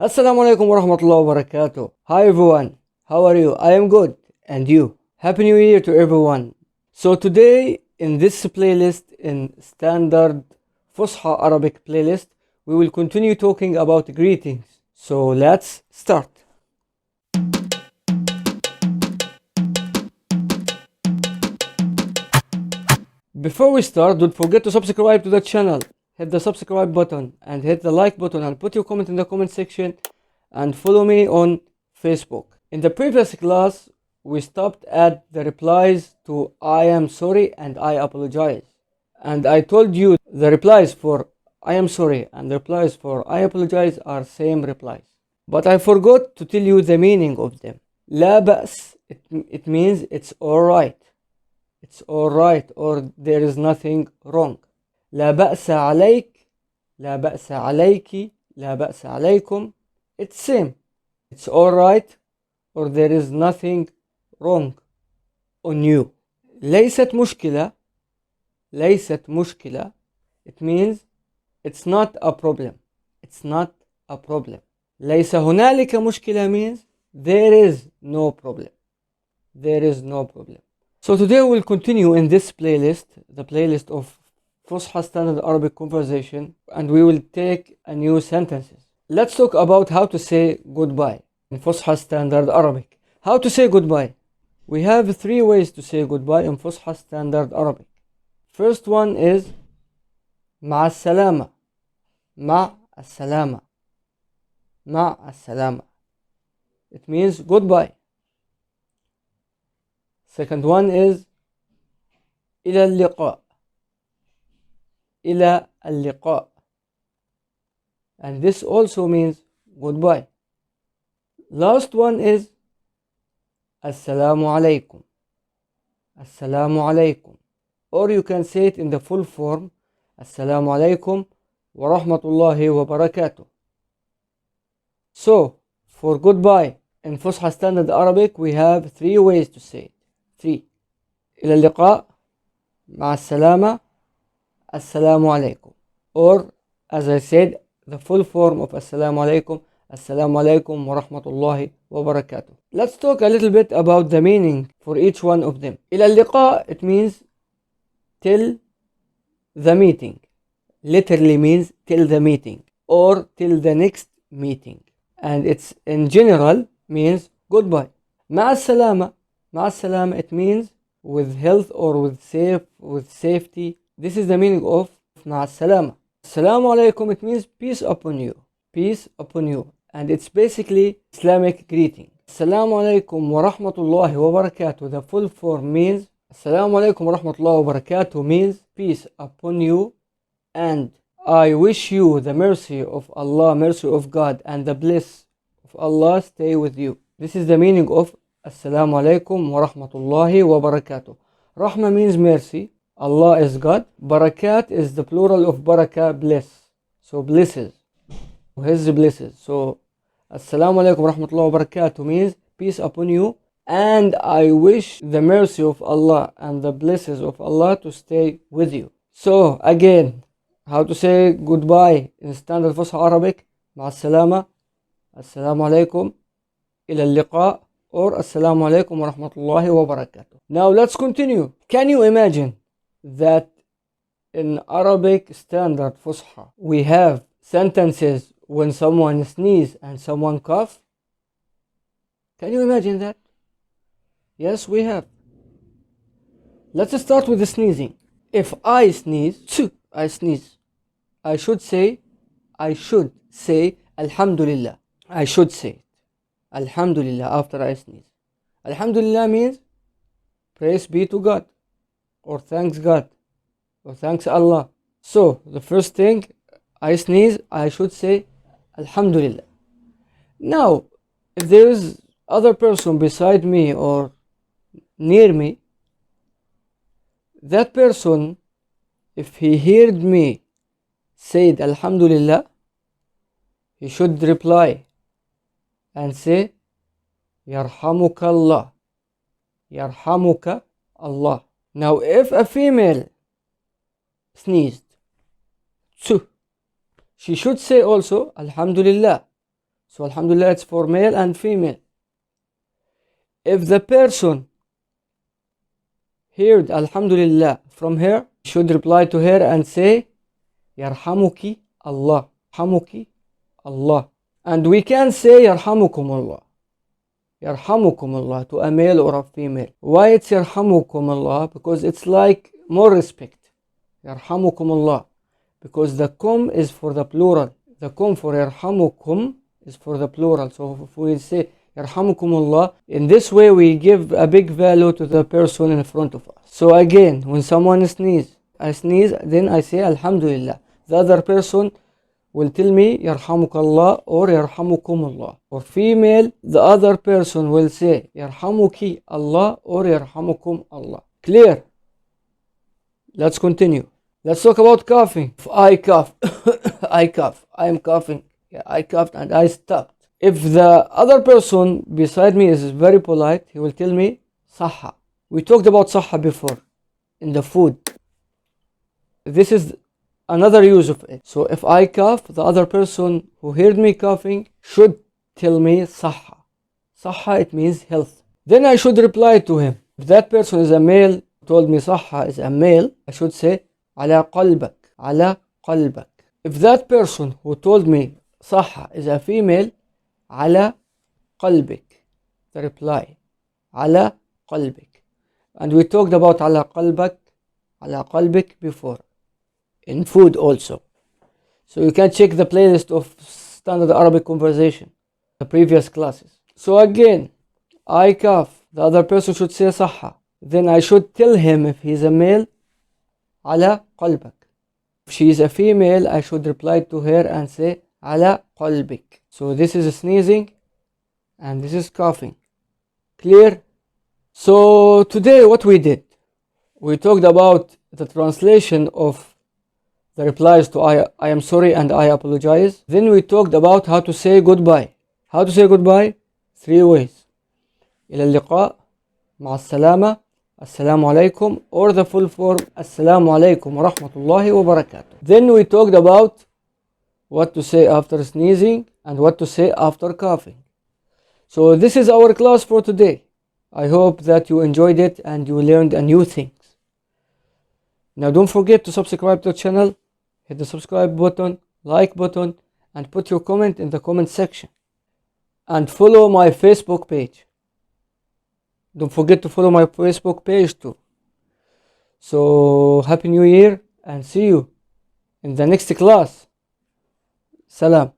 Assalamu alaikum wa rahmatullahi wa barakatuh. Hi everyone, how are you? I am good, and you? Happy New Year to everyone. So today in this playlist, in standard Fusha Arabic playlist, we will continue talking about greetings. So let's start. Before we start, don't forget to subscribe to the channel. Hit the subscribe button and hit the like button and put your comment in the comment section and follow me on Facebook. In the previous class, we stopped at the replies to I am sorry and I apologize. And I told you the replies for I am sorry and the replies for I apologize are same replies. But I forgot to tell you the meaning of them. لا بأس, it means it's alright. It's alright or there is nothing wrong. لا بأس عليك, لا بأس عليك, لا بأس عليكم. It's same. It's alright or there is nothing wrong on you. ليست مشكلة, ليست مشكلة. It means it's not a problem. It's not a problem. ليس هنالك مشكلة means there is no problem. There is no problem. So today we'll continue in this playlist, the playlist of Fusha Standard Arabic Conversation, and we will take a new sentences. Let's talk about how to say goodbye in Fusha Standard Arabic. How to say goodbye? We have three ways to say goodbye in Fusha Standard Arabic. First one is مع السلامة. مع السلامة. مع السلامة. It means goodbye. Second one is إلى اللقاء. إلى اللقاء. And this also means goodbye. Last one is السلام عليكم. السلام عليكم. Or you can say it in the full form السلام عليكم ورحمة الله وبركاته. So, for goodbye in Fusha Standard Arabic we have three ways to say it. Three. إلى اللقاء, مع السلامة, السلام عليكم. Or, as I said, the full form of السلام عليكم, السلام عليكم ورحمة الله وبركاته. Let's talk a little bit about the meaning for each one of them. إلى اللقاء, it means till the meeting. Literally means till the meeting or till the next meeting. And it's in general means goodbye. مع السلامة, مع السلامة, it means with health or with safety. This is the meaning of مع السلامة. Assalamu alaikum, it means peace upon you. Peace upon you. And it's basically Islamic greeting. Assalamu alaikum wa rahmatullahi wa barakatuh. The full form means Assalamu alaikum wa rahmatullahi wa barakatuh means peace upon you and I wish you the mercy of Allah, mercy of God and the bliss of Allah stay with you. This is the meaning of Assalamu alaikum wa rahmatullahi wa barakatuh. Rahma means mercy. Allah is God. Barakat is the plural of baraka, bliss. So blesses. His blesses. So Assalamu alaikum wa rahmatullahi wa barakatuh means peace upon you. And I wish the mercy of Allah and the blessings of Allah to stay with you. So again, how to say goodbye in standard Fusha Arabic. مع السلامة. السلام عليكم. إلى اللقاء. Or Assalamu alaikum wa rahmatullahi wa barakatuh. Now let's continue. Can you imagine that in Arabic standard Fusha we have sentences when someone sneezes and someone coughs? Can you imagine that? Yes, we have. Let's start with the sneezing. If I sneeze, I sneeze. I should say Alhamdulillah. I should say it. Alhamdulillah after I sneeze. Alhamdulillah means praise be to God or thanks God or thanks Allah. So the first thing I sneeze, I should say Alhamdulillah. Now, if there is other person beside me or near me, that person, if he heard me said Alhamdulillah, he should reply and say Yarhamuka Allah. Yarhamuka Allah. Now if a female sneezed, she should say also Alhamdulillah. So alhamdulillah, it's for male and female. If the person heard alhamdulillah from her, should reply to her and say yarhamuki Allah, yarhamuki Allah. And we can say yarhamukum Allah, yarhamukum Allah, to a male or a female. Why it's yarhamukum Allah? Because it's like more respect. Yarhamukum Allah, because the kum is for the plural. The kum for yarhamukum is for the plural. So if we say yarhamukum Allah, in this way we give a big value to the person in front of us. So again, when someone sneezes, I sneeze, then I say alhamdulillah. The other person will tell me yarhamukallah or yarhamukumullah. For female, the other person will say yarhamuki Allah or yarhamukum Allah. Clear? Let's continue. Let's talk about coughing. If I cough, I cough, I am coughing. Yeah, I coughed and I stopped. If the other person beside me is very polite, he will tell me sahha. We talked about sahha before in the food. This is another use of it. So if I cough, the other person who heard me coughing should tell me sahha. Sahha, it means health. Then I should reply to him. If that person is a male, told me sahha is a male, I should say ala qalbak, ala qalbak. If that person who told me sahha is a female, ala qalbik, the reply, ala qalbik. And we talked about ala qalbik before, in food also. So you can check the playlist of standard Arabic conversation, the previous classes. So again, I cough, the other person should say sahha. Then I should tell him if he's a male, ala qalbak. If she is a female, I should reply to her and say ala qalbik. So this is sneezing and this is coughing. Clear? So today what we did, we talked about the translation of the replies to I am sorry and I apologize. Then we talked about how to say goodbye. How to say goodbye? 3 ways. إلى اللقاء, مع السلامة, السلام عليكم, or the full form السلام عليكم ورحمة الله وبركاته. Then we talked about what to say after sneezing and what to say after coughing. So this is our class for today. I hope that you enjoyed it and you learned a new things. Now don't forget to subscribe to the channel, hit the subscribe button, like button, and put your comment in the comment section. And follow my Facebook page. Don't forget to follow my Facebook page too. So happy new year and see you in the next class. Salam.